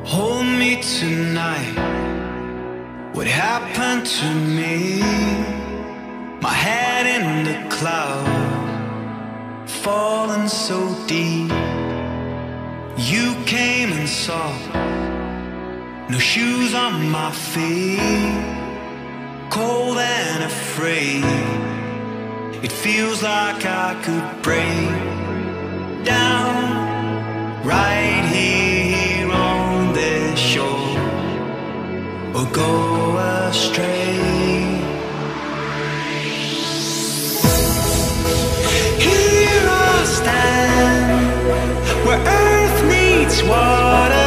Hold me tonight. What happened to me? My head in the cloud, falling so deep. You came and saw, no shoes on my feet. Cold and afraid, it feels like I could break down right here on this shore, or go astray. Here I stand, where earth meets water.